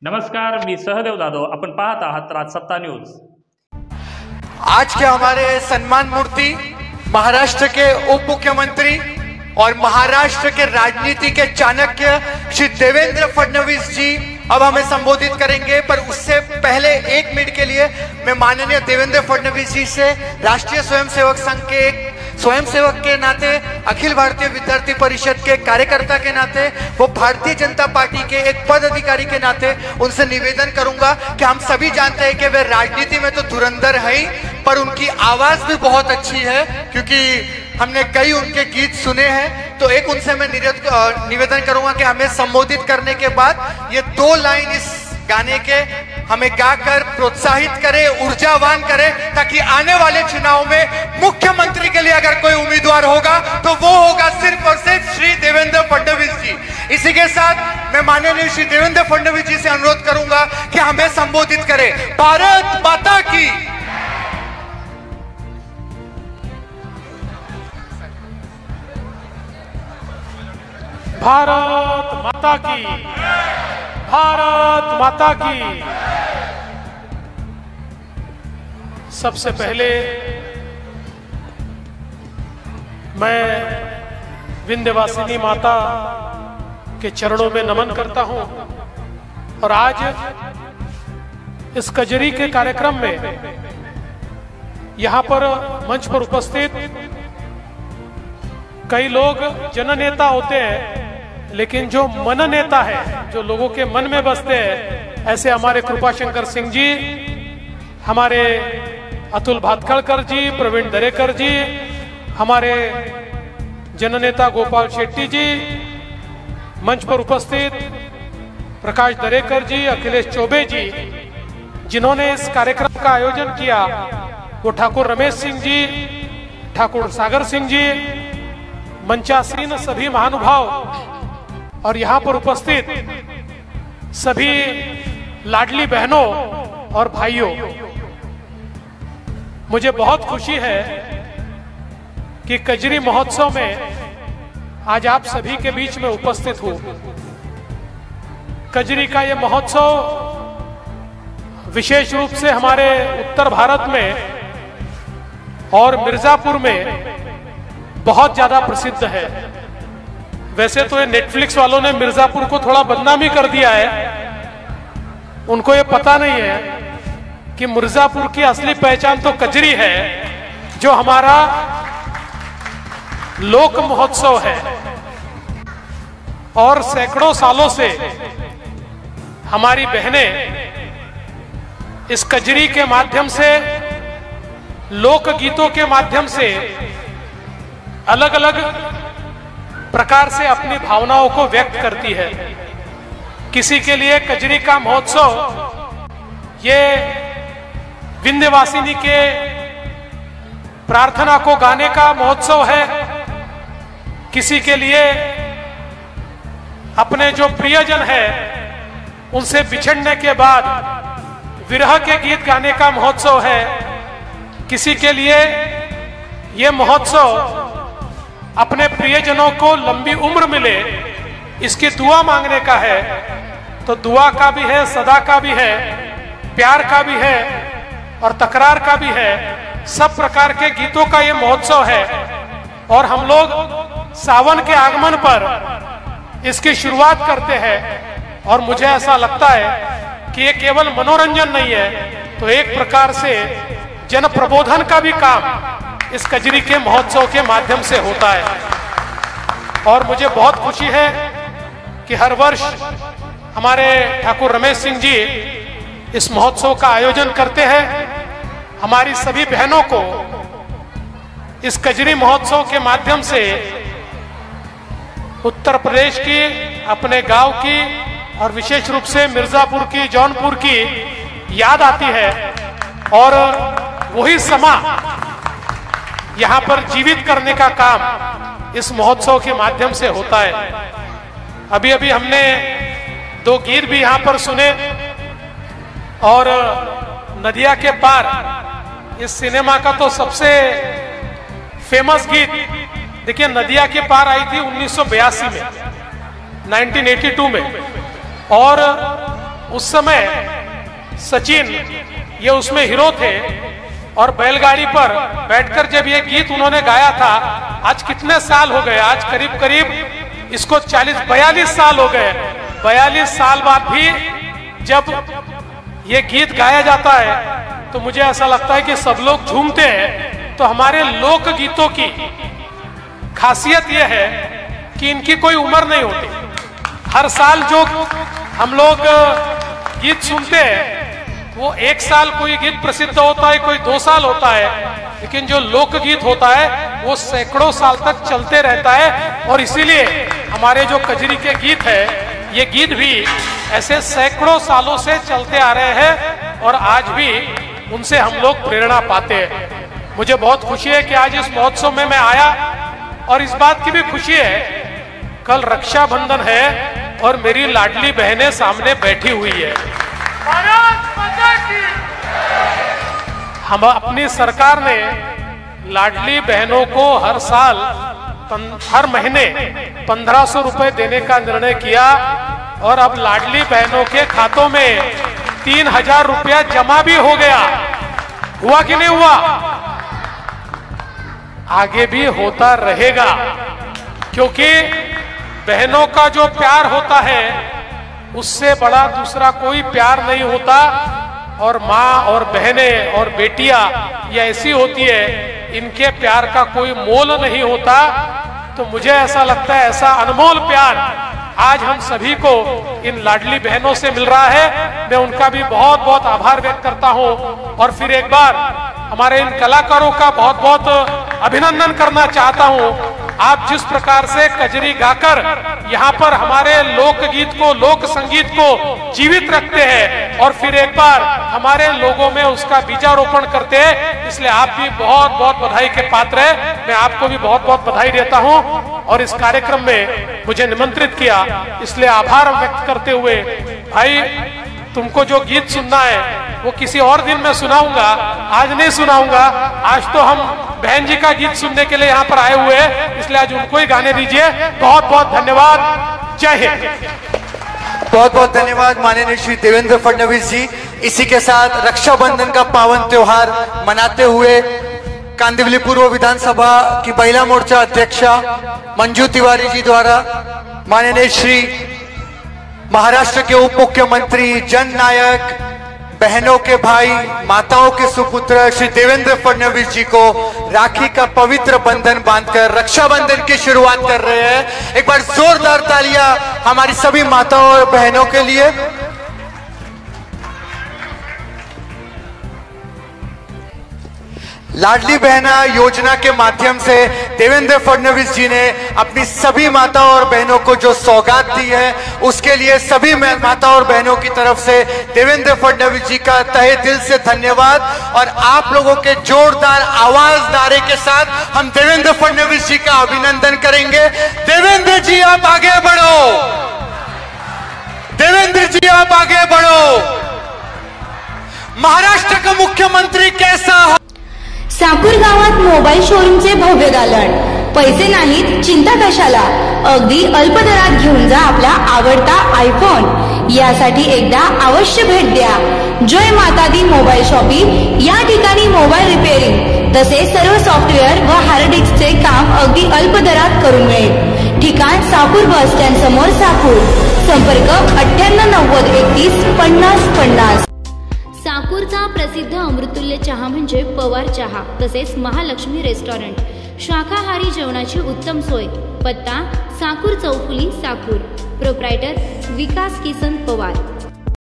नमस्कार, मी सहदेव जाधव. आपण पाहत आहात राजसत्ता न्यूज. आज के हमारे सम्मान मूर्ति महाराष्ट्र के उप मुख्यमंत्री और महाराष्ट्र के राजनीति के चाणक्य श्री देवेंद्र फडणवीस जी अब हमें संबोधित करेंगे। पर उससे पहले 1 मिनट के लिए मैं माननीय देवेंद्र फडणवीस जी से राष्ट्रीय स्वयंसेवक संघ के एक स्वयंसेवक के नाते, अखिल भारतीय विद्यार्थी परिषद के कार्यकर्ता के नाते, वो भारतीय जनता पार्टी के एक पद अधिकारी के नाते उनसे निवेदन करूंगा कि हम सभी जानते हैं कि वे राजनीति में तो धुरंधर है ही, पर उनकी आवाज भी बहुत अच्छी है, क्योंकि हमने कई उनके गीत सुने हैं। तो एक उनसे मैं निवेदन करूंगा कि हमें संबोधित करने के बाद ये 2 लाइन इस गाने के हमें गाकर प्रोत्साहित करे, ऊर्जावान करे, ताकि आने वाले चुनाव में मुख्यमंत्री के लिए अगर कोई उम्मीदवार होगा तो वो होगा सिर्फ और सिर्फ श्री देवेंद्र फडणवीस जी। इसी के साथ मैं माननीय श्री देवेंद्र फडणवीस जी से अनुरोध करूंगा कि हमें संबोधित करें। भारत माता की, भारत माता की, भारत माता की। सबसे पहले मैं विंध्यवासिनी माता के चरणों में नमन करता हूं और आज इस कजरी के कार्यक्रम में यहां पर मंच पर उपस्थित कई लोग जननेता होते हैं, लेकिन जो मन नेता है, जो लोगों के मन में बसते हैं, ऐसे हमारे कृपाशंकर सिंह जी, हमारे अतुल भातखळकर जी, प्रवीण दरेकर जी, हमारे जननेता गोपाल शेट्टी जी, मंच पर उपस्थित प्रकाश दरेकर जी, अखिलेश चौबे जी, जिन्होंने इस कार्यक्रम का आयोजन किया, वो ठाकुर रमेश सिंह जी, ठाकुर सागर सिंह जी, मंचासीन सभी महानुभाव और यहाँ पर उपस्थित सभी लाडली बहनों और भाइयों, मुझे बहुत खुशी है कि कजरी महोत्सव में आज आप सभी के बीच में उपस्थित हूं। कजरी का ये महोत्सव विशेष रूप से हमारे उत्तर भारत में और मिर्जापुर में बहुत ज्यादा प्रसिद्ध है। वैसे तो ये नेटफ्लिक्स वालों ने मिर्जापुर को थोड़ा बदनामी कर दिया है, उनको ये पता नहीं है कि मिर्जापुर की असली पहचान तो कजरी है, जो हमारा लोक महोत्सव है और सैकड़ों सालों से हमारी बहनें इस कजरी के माध्यम से, लोक गीतों के माध्यम से अलग अलग प्रकार से अपनी भावनाओं को व्यक्त करती है। किसी के लिए कजरी का महोत्सव ये विंध्यवासिनी के प्रार्थना को गाने का महोत्सव है, किसी के लिए अपने जो प्रियजन है उनसे बिछड़ने के बाद विरह के गीत गाने का महोत्सव है, किसी के लिए ये महोत्सव अपने प्रियजनों को लंबी उम्र मिले इसकी दुआ मांगने का है। तो दुआ का भी है, सदा का भी है, प्यार का भी है और तकरार का भी है। सब प्रकार के गीतों का ये महोत्सव है और हम लोग सावन के आगमन पर इसकी शुरुआत करते हैं और मुझे ऐसा लगता है कि ये केवल मनोरंजन नहीं है, तो एक प्रकार से जन प्रबोधन का भी काम इस कजरी के महोत्सव के माध्यम से होता है। और मुझे बहुत खुशी है कि हर वर्ष हमारे ठाकुर रमेश सिंह जी इस महोत्सव का आयोजन करते हैं। हमारी सभी बहनों को इस कजरी महोत्सव के माध्यम से उत्तर प्रदेश की, अपने गांव की और विशेष रूप से मिर्जापुर की, जौनपुर की याद आती है और वही समा यहाँ पर जीवित करने का काम इस महोत्सव के माध्यम से होता है। अभी अभी हमने 2 गीत भी यहाँ पर सुने और नदिया के पार इस सिनेमा का तो सबसे फेमस गीत, देखिए नदिया के पार आई थी 1982 में, 1982 में, और उस समय सचिन ये उसमें हीरो थे और बैलगाड़ी पर बैठकर जब ये गीत उन्होंने गाया था, आज कितने साल हो गए, आज करीब करीब इसको 42 साल हो गए। 42 साल बाद भी जब ये गीत गाया जाता है तो मुझे ऐसा लगता है कि सब लोग झूमते हैं। तो हमारे लोक गीतों की खासियत यह है कि इनकी कोई उम्र नहीं होती। हर साल जो हम लोग गीत सुनते हैं वो एक साल कोई गीत प्रसिद्ध होता है, कोई 2 साल होता है, लेकिन जो लोकगीत होता है वो सैकड़ों साल तक चलते रहता है। और इसीलिए हमारे जो कजरी के गीत है, ये गीत भी ऐसे सैकड़ों सालों से चलते आ रहे हैं और आज भी उनसे हम लोग प्रेरणा पाते हैं। मुझे बहुत खुशी है कि आज इस महोत्सव में मैं आया और इस बात की भी खुशी है कल रक्षाबंधन है और मेरी लाडली बहनें सामने बैठी हुई है। हम अपनी सरकार ने लाडली बहनों को हर साल हर महीने 1500 रुपए देने का निर्णय किया और अब लाडली बहनों के खातों में 3000 रुपया जमा भी हो गया। हुआ कि नहीं हुआ? आगे भी होता रहेगा, क्योंकि बहनों का जो प्यार होता है उससे बड़ा दूसरा कोई प्यार नहीं होता। और माँ और बहनें और बेटियां ये ऐसी होती है, इनके प्यार का कोई मोल नहीं होता। तो मुझे ऐसा लगता है ऐसा अनमोल प्यार आज हम सभी को इन लाडली बहनों से मिल रहा है। मैं उनका भी बहुत बहुत आभार व्यक्त करता हूं और फिर एक बार हमारे इन कलाकारों का बहुत बहुत अभिनंदन करना चाहता हूं। आप जिस प्रकार से कजरी गाकर यहाँ पर हमारे लोकगीत को, लोक संगीत को जीवित रखते हैं और फिर एक बार हमारे लोगों में उसका बीजारोपण करते हैं, इसलिए आप भी बहुत बहुत बधाई के पात्र हैं। मैं आपको भी बहुत बहुत बधाई देता हूं और इस कार्यक्रम में मुझे निमंत्रित किया, इसलिए आभार व्यक्त करते हुए, भाई तुमको जो गीत सुनना है वो किसी और दिन में सुनाऊंगा, आज नहीं सुनाऊंगा। आज तो हम बहन जी का गीत सुनने के लिए यहाँ पर आए हुए हैं, इसलिए आज उनको ही गाने दीजिए। बहुत बहुत धन्यवाद। जय हिंद। बहुत बहुत धन्यवाद माननीय श्री देवेंद्र फडणवीस जी। इसी के साथ रक्षाबंधन का पावन त्योहार मनाते हुए कांदिवली पूर्व विधानसभा की महिला मोर्चा अध्यक्षा मंजू तिवारी जी द्वारा माननीय श्री महाराष्ट्र के उप मुख्यमंत्री, जन नायक, बहनों के भाई, माताओं के सुपुत्र श्री देवेंद्र फडणवीस जी को राखी का पवित्र बंधन बांधकर रक्षाबंधन की शुरुआत कर रहे हैं। एक बार जोरदार तालियां हमारी सभी माताओं और बहनों के लिए। लाडली बहना योजना के माध्यम से देवेंद्र फडणवीस जी ने अपनी सभी माताओं और बहनों को जो सौगात दी है, उसके लिए सभी माताओं और बहनों की तरफ से देवेंद्र फडणवीस जी का तहे दिल से धन्यवाद। और आप लोगों के जोरदार आवाज नारे के साथ हम देवेंद्र फडणवीस जी का अभिनंदन करेंगे। देवेंद्र जी आप आगे बढ़ो, देवेंद्र जी आप आगे बढ़ो। महाराष्ट्र का मुख्यमंत्री कैसा? साकूर गावात मोबाईल शोरूमचे भव्य दालन, पैसे नाहीत चिंता कशाला, अगदी अल्प दरात घेऊन जा आपला आवडता आयफोन। यासाठी एकदा अवश्य भेट द्या जय माता दी मोबाईल शॉपिंग। या ठिकाणी मोबाईल रिपेअरिंग तसेच सर्व सॉफ्टवेअर व हार्ड डिस्कचे काम अगदी अल्प दरात करून मिळेल। ठिकाण साकूर बस स्टँड समोर साकूर। संपर्क 9890 31 50 50। साकूरचा प्रसिद्ध अमृतुल्य चहा म्हणजे पवार चहा, तसेच महालक्ष्मी रेस्टॉरंट। शाकाहारी जेवणाची उत्तम सोय। पत्ता साकूर चौफुली साकूर। प्रोप्रायटर विकास किसन पवार।